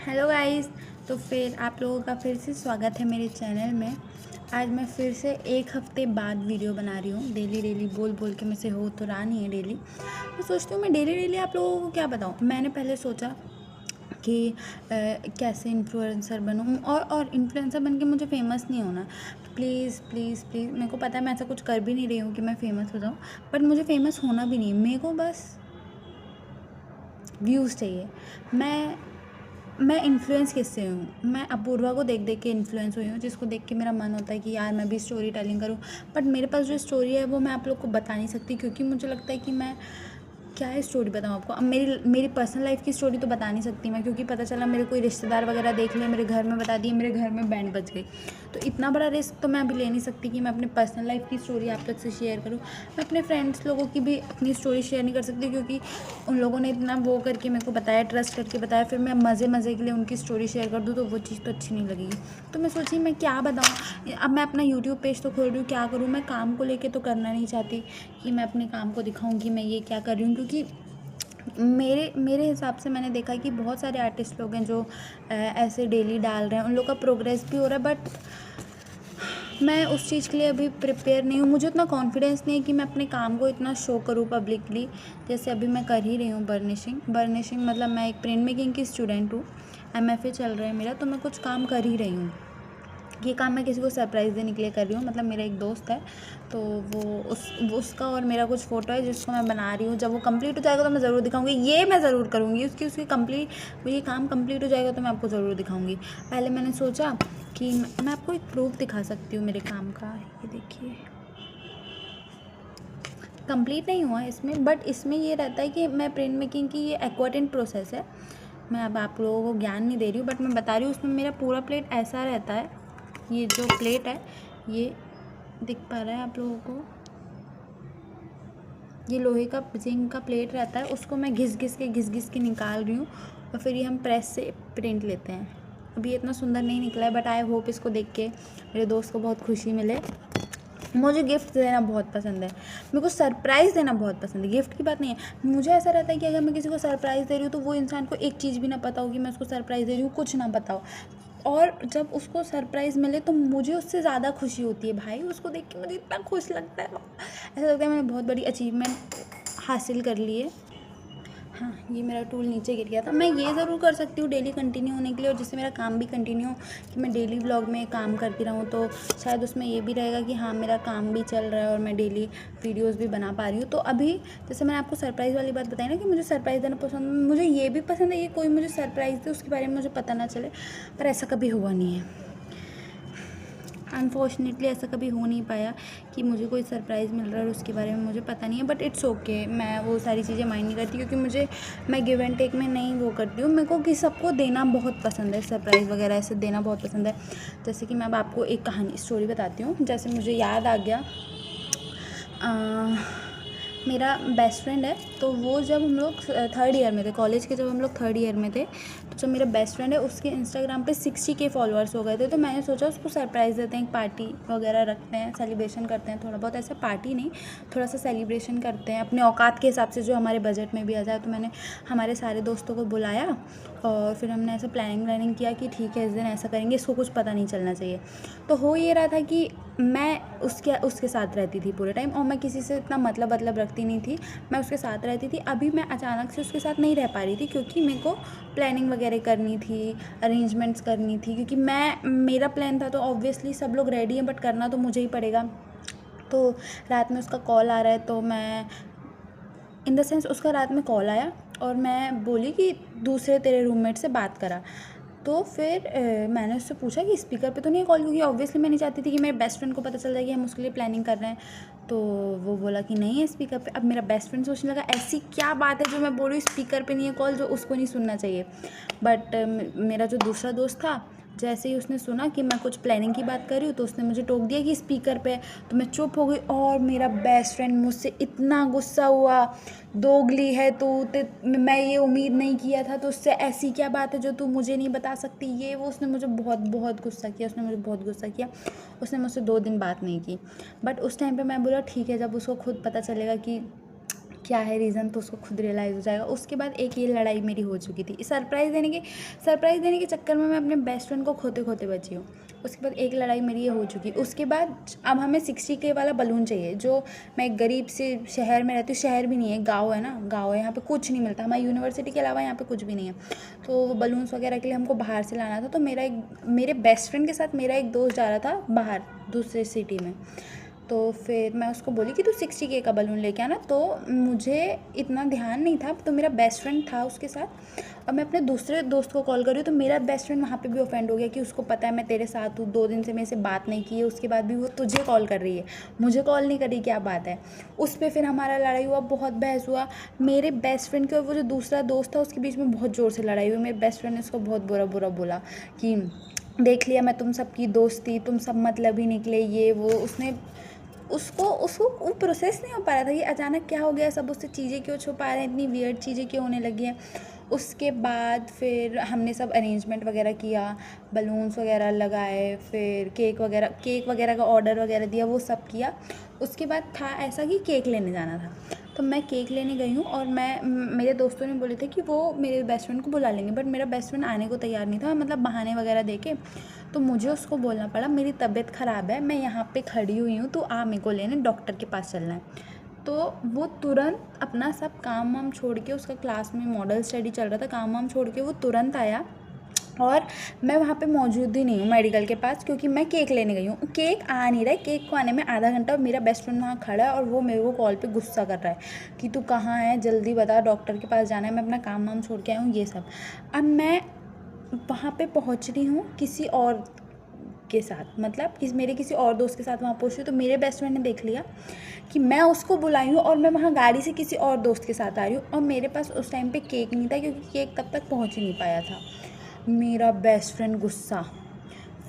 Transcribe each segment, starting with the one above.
Hello guys. तो फिर आप लोगों का फिर से स्वागत है मेरे चैनल में। आज मैं फिर से एक हफ्ते बाद वीडियो बना रही हूँ। डेली बोल बोल के मुझसे हो तो रहा नहीं है डेली। मैं सोचती हूँ मैं डेली आप लोगों को क्या बताऊँ। मैंने पहले सोचा कि कैसे इन्फ्लुएंसर बनूँ और इन्फ्लुएंसर बन के मुझे फेमस नहीं होना। प्लीज़ प्लीज़ प्लीज़, मेरे को पता है मैं ऐसा कुछ कर भी नहीं रही हूँ कि मैं फ़ेमस हो जाऊँ, बट मुझे फेमस होना भी नहीं है। मेरे को बस व्यूज़ चाहिए। मैं इन्फ्लुएंस किससे हूँ? मैं अपूर्वा को देख देख के इन्फ्लुएंस हुई हूँ, जिसको देख के मेरा मन होता है कि यार मैं भी स्टोरी टेलिंग करूँ। बट मेरे पास जो स्टोरी है वो मैं आप लोग को बता नहीं सकती, क्योंकि मुझे लगता है कि मैं क्या है स्टोरी बताऊँ आपको। अब मेरी पर्सनल लाइफ की स्टोरी तो बता नहीं सकती मैं, क्योंकि पता चला मेरे कोई रिश्तेदार वगैरह देख ले, मेरे घर में बता दिए, मेरे घर में बैंड बज गई। तो इतना बड़ा रिस्क तो मैं अभी ले नहीं सकती कि मैं अपने पर्सनल लाइफ की स्टोरी आप तक से शेयर करूँ। मैं अपने फ्रेंड्स लोगों की भी अपनी स्टोरी शेयर नहीं कर सकती, क्योंकि उन लोगों ने इतना वो करके मेरे को बताया, ट्रस्ट करके बताया, फिर मैं मज़े के लिए उनकी स्टोरी शेयर कर दूँ तो वो चीज़ तो अच्छी नहीं लगेगी। तो मैं सोची मैं क्या बताऊँ। अब मैं अपना यूट्यूब पेज तो खोल रही हूँ, क्या करूँ। मैं काम को लेके तो करना नहीं चाहती कि मैं अपने काम को दिखाऊँ कि मैं ये क्या कर रही हूँ, क्योंकि मेरे हिसाब से मैंने देखा कि बहुत सारे आर्टिस्ट लोग हैं जो ऐसे डेली डाल रहे हैं, उन लोग का प्रोग्रेस भी हो रहा है। बट मैं उस चीज़ के लिए अभी प्रिपेयर नहीं हूँ। मुझे उतना कॉन्फिडेंस नहीं है कि मैं अपने काम को इतना शो करूँ पब्लिकली, जैसे अभी मैं कर ही रही हूँ। बर्निशिंग मतलब मैं एक प्रिंट मेकिंग की स्टूडेंट हूँ। MFA चल रहा है मेरा, तो मैं कुछ काम कर ही रही हूँ। ये काम मैं किसी को सरप्राइज़ देने के लिए कर रही हूँ। मतलब मेरा एक दोस्त है, तो वो उसका और मेरा कुछ फ़ोटो है जिसको मैं बना रही हूँ। जब वो कंप्लीट हो जाएगा तो मैं ज़रूर दिखाऊंगी, ये मैं ज़रूर करूँगी। उसकी कंप्लीट ये काम कंप्लीट हो जाएगा तो मैं आपको ज़रूर दिखाऊंगी। पहले मैंने सोचा कि मैं आपको एक प्रूफ दिखा सकती हूँ मेरे काम का। ये देखिए, कंप्लीट नहीं हुआ इसमें, बट इसमें ये रहता है कि मैं प्रिंट मेकिंग की ये एक्वाटेंट प्रोसेस है। मैं अब आप लोगों को ज्ञान नहीं दे रही हूँ, बट मैं बता रही हूँ। उसमें मेरा पूरा प्लेट ऐसा रहता है। ये जो प्लेट है, ये दिख पा रहा है आप लोगों को, ये लोहे का जिंक का प्लेट रहता है। उसको मैं घिस घिस के निकाल रही हूँ, और फिर ये हम प्रेस से प्रिंट लेते हैं। अभी ये इतना सुंदर नहीं निकला है, बट आई होप इसको देख के मेरे दोस्त को बहुत खुशी मिले। मुझे गिफ्ट देना बहुत पसंद है, मेरे को सरप्राइज़ देना बहुत पसंद है। गिफ्ट की बात नहीं है। मुझे ऐसा रहता है कि अगर मैं किसी को सरप्राइज़ दे रही हूँ तो वो इंसान को एक चीज़ भी ना पता हो कि मैं उसको सरप्राइज़ दे रही हूँ, कुछ ना पता हो। और जब उसको सरप्राइज़ मिले तो मुझे उससे ज़्यादा खुशी होती है भाई। उसको देख के मुझे इतना खुश लगता है, ऐसा लगता है मैंने बहुत बड़ी अचीवमेंट हासिल कर ली है। हाँ, ये मेरा टूल नीचे गिर गया था। मैं ये ज़रूर कर सकती हूँ डेली कंटिन्यू होने के लिए, और जिससे मेरा काम भी कंटिन्यू हो, कि मैं डेली व्लॉग में काम करती रहूँ। तो शायद उसमें ये भी रहेगा कि हाँ, मेरा काम भी चल रहा है और मैं डेली वीडियोस भी बना पा रही हूँ। तो अभी जैसे मैंने आपको सरप्राइज़ वाली बात बताई ना कि मुझे सरप्राइज़ देना पसंद है, मुझे ये भी पसंद है कि कोई मुझे सरप्राइज़ दे, उसके बारे में मुझे पता ना चले। पर ऐसा कभी हुआ नहीं है, अनफॉर्चुनेटली ऐसा कभी हो नहीं पाया कि मुझे कोई सरप्राइज़ मिल रहा है और उसके बारे में मुझे पता नहीं है। बट इट्स ओके, मैं वो सारी चीज़ें माइंड नहीं करती, क्योंकि मैं गिव एंड टेक में नहीं वो करती हूँ। मेरे को कि सबको देना बहुत पसंद है, सरप्राइज़ वगैरह ऐसे देना बहुत पसंद है। जैसे कि मैं अब आपको एक कहानी स्टोरी बताती हूँ। जैसे मुझे याद आ गया, मेरा बेस्ट फ्रेंड है, तो वो जब हम लोग थर्ड ईयर में थे, कॉलेज के जब हम लोग थर्ड ईयर में थे, तो जब मेरा बेस्ट फ्रेंड है उसके इंस्टाग्राम पे 60K फॉलोअर्स हो गए थे। तो मैंने सोचा उसको सरप्राइज़ देते हैं, एक पार्टी वगैरह रखते हैं, सेलिब्रेशन करते हैं थोड़ा बहुत। ऐसा पार्टी नहीं, थोड़ा सा सेलिब्रेशन करते हैं अपने औकात के हिसाब से, जो हमारे बजट में भी आ जाए। तो मैंने हमारे सारे दोस्तों को बुलाया, और फिर हमने ऐसा प्लानिंग किया कि ठीक है इस दिन ऐसा करेंगे, इसको कुछ पता नहीं चलना चाहिए। तो हो ये रहा था कि मैं उसके साथ रहती थी पूरे टाइम, और मैं किसी से इतना मतलब रखती नहीं थी, मैं उसके साथ रहती थी। अभी मैं अचानक से उसके साथ नहीं रह पा रही थी, क्योंकि मेरे को प्लानिंग वगैरह करनी थी, अरेंजमेंट्स करनी थी, क्योंकि मेरा प्लान था तो ऑब्वियसली सब लोग रेडी हैं, बट करना तो मुझे ही पड़ेगा। तो रात में उसका कॉल आ रहा है, तो मैं इन द सेंस उसका रात में कॉल आया और मैं बोली कि दूसरे तेरे रूममेट से बात करा। तो फिर मैंने उससे पूछा कि स्पीकर पे तो नहीं कॉल, क्योंकि ऑब्वियसली मैं नहीं चाहती थी कि मेरे बेस्ट फ्रेंड को पता चल जाए कि हम उसके लिए प्लानिंग कर रहे हैं। तो वो बोला कि नहीं है स्पीकर पे। अब मेरा बेस्ट फ्रेंड सोचने लगा ऐसी क्या बात है जो मैं बोल रही हूँ स्पीकर पे नहीं है कॉल, जो उसको नहीं सुनना चाहिए। बट मेरा जो दूसरा दोस्त था, जैसे ही उसने सुना कि मैं कुछ प्लानिंग की बात कर रही हूँ, तो उसने मुझे टोक दिया कि स्पीकर पे है। तो मैं चुप हो गई, और मेरा बेस्ट फ्रेंड मुझसे इतना गुस्सा हुआ, दोगली है तू, मैं ये उम्मीद नहीं किया था तो उससे, ऐसी क्या बात है जो तू मुझे नहीं बता सकती, ये वो। उसने मुझे बहुत गुस्सा किया, उसने मुझसे 2 दिन बात नहीं की। बट उस टाइम पे मैं बोला ठीक है, जब उसको खुद पता चलेगा कि क्या है रीज़न, तो उसको खुद रियलाइज़ हो जाएगा। उसके बाद एक ये लड़ाई मेरी हो चुकी थी, सरप्राइज़ देने के चक्कर में मैं अपने बेस्ट फ्रेंड को खोते खोते बची हूँ। उसके बाद एक लड़ाई मेरी ये हो चुकी। उसके बाद अब हमें 60K वाला बलून चाहिए, जो मैं एक गरीब से शहर में रहती हूँ, शहर भी नहीं है, गाँव है ना, गाँव है, यहाँ पे कुछ नहीं मिलता, हमारी यूनिवर्सिटी के अलावा यहाँ पे कुछ भी नहीं है। तो वो बलून्स वगैरह के लिए हमको बाहर से लाना था। तो मेरे बेस्ट फ्रेंड के साथ मेरा एक दोस्त जा रहा था बाहर दूसरे सिटी में। तो फिर मैं उसको बोली कि तू 60K का बलून लेके आना। तो मुझे इतना ध्यान नहीं था, तो मेरा बेस्ट फ्रेंड था उसके साथ, और मैं अपने दूसरे दोस्त को कॉल कर रही हूँ। तो मेरा बेस्ट फ्रेंड वहाँ पे भी ऑफेंड हो गया कि उसको पता है मैं तेरे साथ हूँ, 2 दिन से मेरे से बात नहीं की है, उसके बाद भी वो तुझे कॉल कर रही है, मुझे कॉल नहीं कर रही, क्या बात है। उस पर फिर हमारा लड़ाई हुआ, बहुत बहस हुआ। मेरे बेस्ट फ्रेंड के और वो जो दूसरा दोस्त था उसके बीच में बहुत ज़ोर से लड़ाई हुई। मेरे बेस्ट फ्रेंड ने उसको बहुत बुरा बुरा बोला कि देख लिया मैं तुम सबकी दोस्ती, तुम सब मतलब ही निकले, ये वो। उसको वो प्रोसेस नहीं हो पा रहा था कि अचानक क्या हो गया, सब उससे चीज़ें क्यों छुपा रहे हैं, इतनी वियर्ड चीज़ें क्यों होने लगी हैं। उसके बाद फिर हमने सब अरेंजमेंट वगैरह किया, बलून्स वगैरह लगाए, फिर केक वगैरह का ऑर्डर वगैरह दिया, वो सब किया। उसके बाद था ऐसा कि केक लेने जाना था। तो मैं केक लेने गई हूँ, और मेरे दोस्तों ने बोले थे कि वो मेरे बेस्ट फ्रेंड को बुला लेंगे, बट मेरा बेस्ट फ्रेंड आने को तैयार नहीं था, मतलब बहाने वगैरह देके। तो मुझे उसको बोलना पड़ा, मेरी तबीयत ख़राब है, मैं यहाँ पे खड़ी हुई हूँ, तो आ मेरे को लेने, डॉक्टर के पास चलना है। तो वो तुरंत अपना सब काम वाम छोड़ के, उसका क्लास में मॉडल स्टडी चल रहा था, काम वाम छोड़ के वो तुरंत आया, और मैं वहाँ पे मौजूद ही नहीं हूँ मेडिकल के पास, क्योंकि मैं केक लेने गई हूँ। केक आ नहीं रहा है, केक को आने में आधा घंटा, और मेरा बेस्ट फ्रेंड वहाँ खड़ा है, और वो मेरे को कॉल पे गुस्सा कर रहा है कि तू कहाँ है, जल्दी बता, डॉक्टर के पास जाना है, मैं अपना काम वाम छोड़ के आई हूँ, ये सब। अब मैं वहाँ पे पहुँच रही हूँ किसी और के साथ, मतलब मेरे किसी और दोस्त के साथ वहाँ पहुँची। तो मेरे बेस्ट फ्रेंड ने देख लिया कि मैं उसको बुलाई हूँ, और मैं वहाँ गाड़ी से किसी और दोस्त के साथ आ रही हूँ, और मेरे पास उस टाइम पे केक नहीं था, क्योंकि केक तब तक पहुँच ही नहीं पाया था। मेरा बेस्ट फ्रेंड गुस्सा,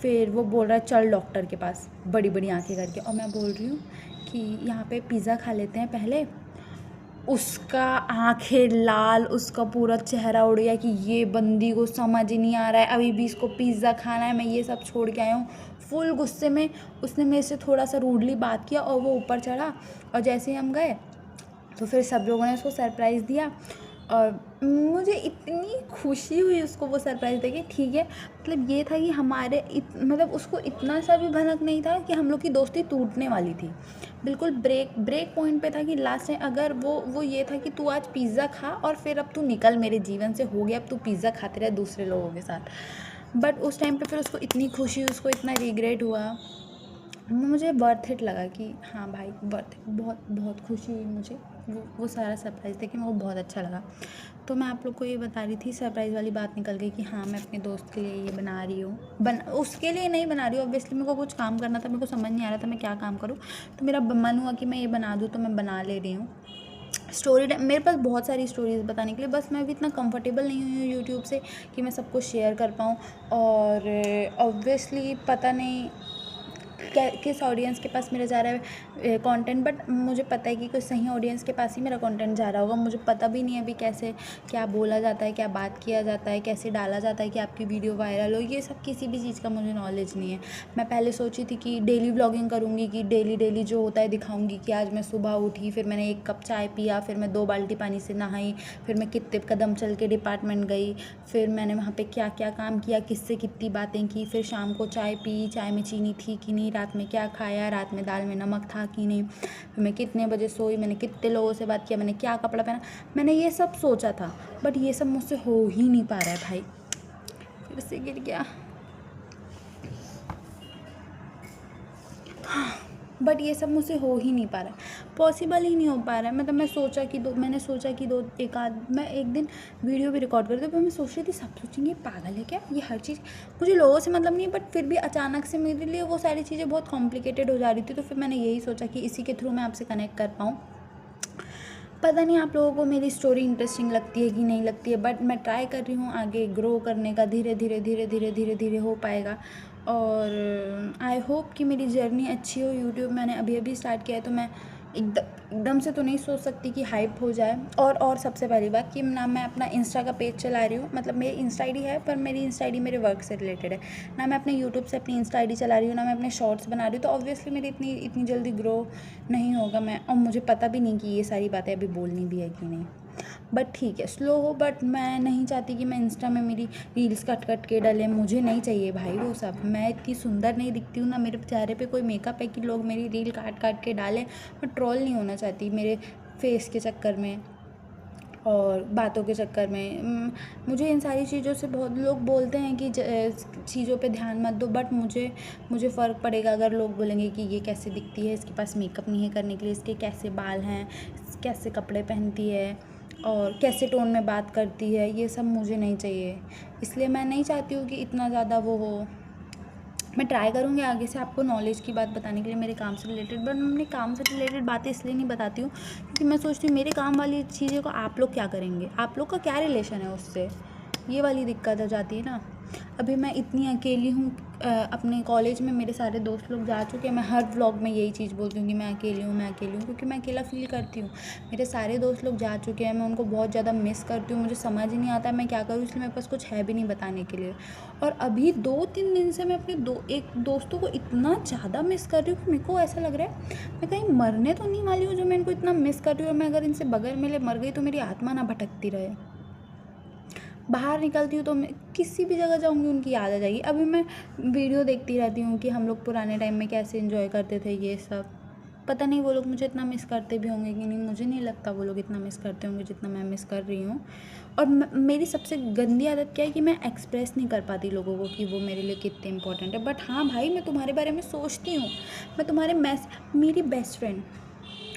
फिर वो बोल रहा है चल डॉक्टर के पास, बड़ी बड़ी आंखें करके, और मैं बोल रही हूँ कि यहाँ पे पिज़्ज़ा खा लेते हैं पहले। उसका आंखें लाल, उसका पूरा चेहरा उड़ गया कि ये बंदी को समझ ही नहीं आ रहा है, अभी भी इसको पिज़्ज़ा खाना है, मैं ये सब छोड़ के आया हूँ। फुल गुस्से में उसने मेरे से थोड़ा सा रूडली बात किया, और वो ऊपर चढ़ा, और जैसे ही हम गए तो फिर सब लोगों ने उसको सरप्राइज़ दिया, और मुझे इतनी खुशी हुई उसको वो सरप्राइज़ देके। ठीक है, मतलब ये था कि मतलब उसको इतना सा भी भनक नहीं था कि हम लोग की दोस्ती टूटने वाली थी। बिल्कुल ब्रेक पॉइंट पे था कि लास्ट में अगर वो ये था कि तू आज पिज़्ज़ा खा, और फिर अब तू निकल मेरे जीवन से, हो गया, अब तू पिज़्ज़ा खाते रहे दूसरे लोगों के साथ। बट उस टाइम पे फिर उसको इतनी खुशी, उसको इतना रिग्रेट हुआ, मुझे वर्थ इट लगा कि हाँ भाई वर्थ इट, बहुत बहुत खुशी हुई मुझे। वो सारा सरप्राइज़ देख के मेरे को बहुत अच्छा लगा। तो मैं आप लोग को ये बता रही थी, सरप्राइज़ वाली बात निकल गई कि हाँ मैं अपने दोस्त के लिए ये बना रही हूँ। उसके लिए नहीं बना रही हूँ, ऑब्वियसली मेरे को कुछ काम करना था, मेरे को समझ नहीं आ रहा था मैं क्या काम करूँ, तो मेरा मन हुआ कि मैं ये बना दूँ, तो मैं बना ले रही हूँ। स्टोरी टाइम, मेरे पास बहुत सारी स्टोरीज़ बताने के लिए, बस मैं अभी इतना कंफर्टेबल नहीं हुई हूँ यूट्यूब से कि मैं सबको शेयर कर पाऊँ। और ऑब्वियसली पता नहीं किस ऑडियंस के पास मेरा जा रहा है कंटेंट, बट मुझे पता है कि कुछ सही ऑडियंस के पास ही मेरा कंटेंट जा रहा होगा। मुझे पता भी नहीं है अभी कैसे क्या बोला जाता है, क्या बात किया जाता है, कैसे डाला जाता है कि आपकी वीडियो वायरल हो, ये सब किसी भी चीज़ का मुझे नॉलेज नहीं है। मैं पहले सोची थी कि डेली व्लॉगिंग करूँगी, कि डेली जो होता है दिखाऊँगी, कि आज मैं सुबह उठी, फिर मैंने 1 कप चाय पिया, फिर मैं 2 बाल्टी पानी से नहाई, फिर मैं कितने कदम चल के डिपार्टमेंट गई, फिर मैंने वहाँ पे क्या क्या काम किया, किससे कितनी बातें की, फिर शाम को चाय पी, चाय में चीनी थी कि नहीं, रात में क्या खाया, रात में दाल में नमक था कि नहीं, फिर मैं कितने बजे सोई, मैंने कितने लोगों से बात किया, मैंने क्या कपड़ा पहना, मैंने ये सब सोचा था। बट ये सब मुझसे हो ही नहीं पा रहा है भाई। फिर से गिर गया। बट ये सब मुझसे हो ही नहीं पा रहा है, पॉसिबल ही नहीं हो पा रहा है। मतलब मैंने सोचा कि मैं एक दिन वीडियो भी रिकॉर्ड कर दूँ, पर मैं सोच रही थी सब सोचेंगे पागल है क्या, ये हर चीज़, मुझे लोगों से मतलब नहीं है, बट फिर भी अचानक से मेरे लिए वो सारी चीज़ें बहुत कॉम्प्लिकेटेड हो जा रही थी। तो फिर मैंने यही सोचा कि इसी के थ्रू मैं आपसे कनेक्ट कर पाऊँ। पता नहीं आप लोगों को मेरी स्टोरी इंटरेस्टिंग लगती है कि नहीं लगती है, बट मैं ट्राई कर रही हूँ आगे ग्रो करने का, धीरे धीरे हो पाएगा। और आई होप कि मेरी जर्नी अच्छी हो। यूट्यूब मैंने अभी स्टार्ट किया है, तो मैं एकदम से तो नहीं सोच सकती कि हाइप हो जाए। और सबसे पहली बात कि ना मैं अपना इंस्टा का पेज चला रही हूँ, मतलब मेरी इंस्टा आईडी है पर मेरी इंस्टा आईडी मेरे वर्क से रिलेटेड है, ना मैं अपने यूट्यूब से अपनी इंस्टा आईडी चला रही हूँ, ना मैं अपने शॉर्ट्स बना रही हूँ। तो ऑब्वियसली मेरी इतनी जल्दी ग्रो नहीं होगा मैं, और मुझे पता भी नहीं कि ये सारी बातें अभी बोलनी भी है कि नहीं। बट ठीक है, स्लो हो, बट मैं नहीं चाहती कि मैं इंस्टा में मेरी रील्स कट के डालें। मुझे नहीं चाहिए भाई वो सब। मैं इतनी सुंदर नहीं दिखती हूँ, ना मेरे चेहरे पे कोई मेकअप है कि लोग मेरी रील काट के डालें। मैं ट्रोल नहीं होना चाहती मेरे फेस के चक्कर में और बातों के चक्कर में। मुझे इन सारी चीज़ों से बहुत लोग बोलते हैं कि चीज़ों पे ध्यान मत दो, बट मुझे फ़र्क पड़ेगा अगर लोग बोलेंगे कि ये कैसे दिखती है, इसके पास मेकअप नहीं है करने के लिए, इसके कैसे बाल हैं, कैसे कपड़े पहनती है और कैसे टोन में बात करती है। ये सब मुझे नहीं चाहिए, इसलिए मैं नहीं चाहती हूँ कि इतना ज़्यादा वो हो। मैं ट्राई करूँगी आगे से आपको नॉलेज की बात बताने के लिए मेरे काम से रिलेटेड, बट मैं अपने काम से रिलेटेड बातें इसलिए नहीं बताती हूँ क्योंकि मैं सोचती हूँ मेरे काम वाली चीज़ों को आप लोग क्या करेंगे, आप लोग का क्या रिलेशन है उससे, ये वाली दिक्कत हो जाती है ना। अभी मैं इतनी अकेली हूँ अपने कॉलेज में, मेरे सारे दोस्त लोग जा चुके हैं। मैं हर व्लॉग में यही चीज़ बोलती हूँ कि मैं अकेली हूँ क्योंकि मैं अकेला फील करती हूँ। मेरे सारे दोस्त लोग जा चुके हैं, मैं उनको बहुत ज़्यादा मिस करती हूँ। मुझे समझ ही नहीं आता मैं क्या करूँ, इसलिए मेरे पास कुछ है भी नहीं बताने के लिए। और अभी 2-3 दिन से मैं अपने एक दोस्तों को इतना ज़्यादा मिस कर रही हूँ कि मेरे को ऐसा लग रहा है मैं कहीं मरने तो नहीं वाली हूँ जो मैं इनको इतना मिस कर रही हूँ। और मैं अगर इनसे बगैर मिले मर गई तो मेरी आत्मा ना भटकती रहे। बाहर निकलती हूँ तो मैं किसी भी जगह जाऊँगी उनकी याद आ जाएगी। अभी मैं वीडियो देखती रहती हूँ कि हम लोग पुराने टाइम में कैसे एंजॉय करते थे ये सब। पता नहीं वो लोग मुझे इतना मिस करते भी होंगे कि नहीं, मुझे नहीं लगता वो लोग इतना मिस करते होंगे जितना मैं मिस कर रही हूँ। और मेरी सबसे गंदी आदत क्या है कि मैं एक्सप्रेस नहीं कर पाती लोगों को कि वो मेरे लिए कितने इंपॉर्टेंट है। बट हाँ भाई, मैं तुम्हारे बारे में सोचती हूँ। मैं तुम्हारे मेरी बेस्ट फ्रेंड,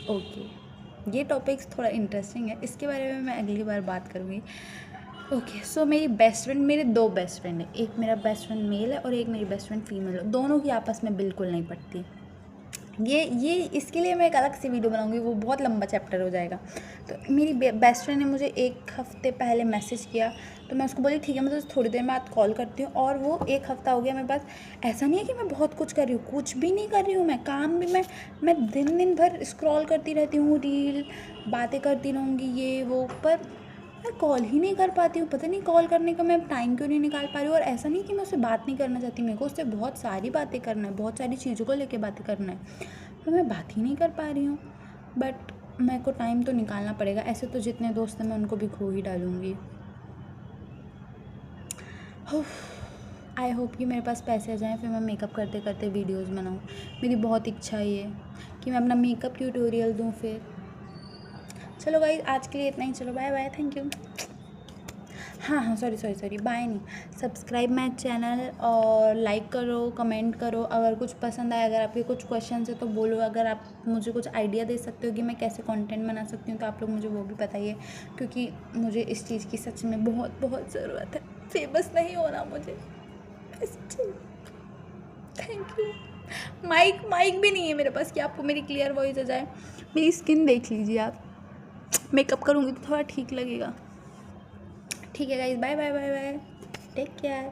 ओके, ये टॉपिक्स थोड़ा इंटरेस्टिंग है, इसके बारे में मैं अगली बार बात करूँगी। ओके, सो मेरी बेस्ट फ्रेंड, मेरे 2 बेस्ट फ्रेंड है, एक मेरा बेस्ट फ्रेंड मेल है और एक मेरी बेस्ट फ्रेंड फीमेल है। दोनों की आपस में बिल्कुल नहीं पड़ती। ये इसके लिए मैं एक अलग सी वीडियो बनाऊंगी, वो बहुत लंबा चैप्टर हो जाएगा। तो मेरी बेस्ट फ्रेंड ने मुझे 1 हफ़्ते पहले मैसेज किया, तो मैं उसको बोली ठीक है, मैं तो थोड़ी देर बाद कॉल करती हूँ। और वो 1 हफ़्ता हो गया मेरे पास। ऐसा नहीं है कि मैं बहुत कुछ कर रही हूँ, कुछ भी नहीं कर रही हूँ मैं, काम भी मैं दिन भर स्क्रॉल करती रहती हूँ रील, बातें करती रहूँगी ये वो, पर मैं कॉल ही नहीं कर पाती हूँ। पता नहीं कॉल करने का मैं टाइम क्यों नहीं निकाल पा रही हूँ। और ऐसा नहीं कि मैं उससे बात नहीं करना चाहती, मेरे को उससे बहुत सारी बातें करना है, बहुत सारी चीज़ों को लेके बातें करना है, तो मैं बात ही नहीं कर पा रही हूँ। बट मेरे को टाइम तो निकालना पड़ेगा, ऐसे तो जितने दोस्त हैं मैं उनको भी खो ही डालूँगी। आई होप कि मेरे पास पैसे आ जाएँ, फिर मैं मेकअप करते करते वीडियोज़ बनाऊँ। मेरी बहुत इच्छा है ये कि मैं अपना मेकअप ट्यूटोरियल दूँ फिर। चलो गाइस, आज के लिए इतना ही। चलो बाय बाय, थैंक यू। हाँ, सॉरी, बाय नहीं, सब्सक्राइब माई चैनल और लाइक करो, कमेंट करो। अगर कुछ पसंद आए, अगर आपके कुछ क्वेश्चन है तो बोलो। अगर आप मुझे कुछ आइडिया दे सकते हो कि मैं कैसे कंटेंट बना सकती हूँ तो आप लोग मुझे वो भी बताइए, क्योंकि मुझे इस चीज़ की सच में बहुत बहुत ज़रूरत है। फेमस नहीं होना मुझे, थैंक यू। माइक भी नहीं है मेरे पास कि आपको मेरी क्लियर वॉइस आ जाए। मेरी स्किन देख लीजिए आप, मेकअप करूँगी तो थोड़ा ठीक लगेगा। ठीक है guys, bye bye, take care.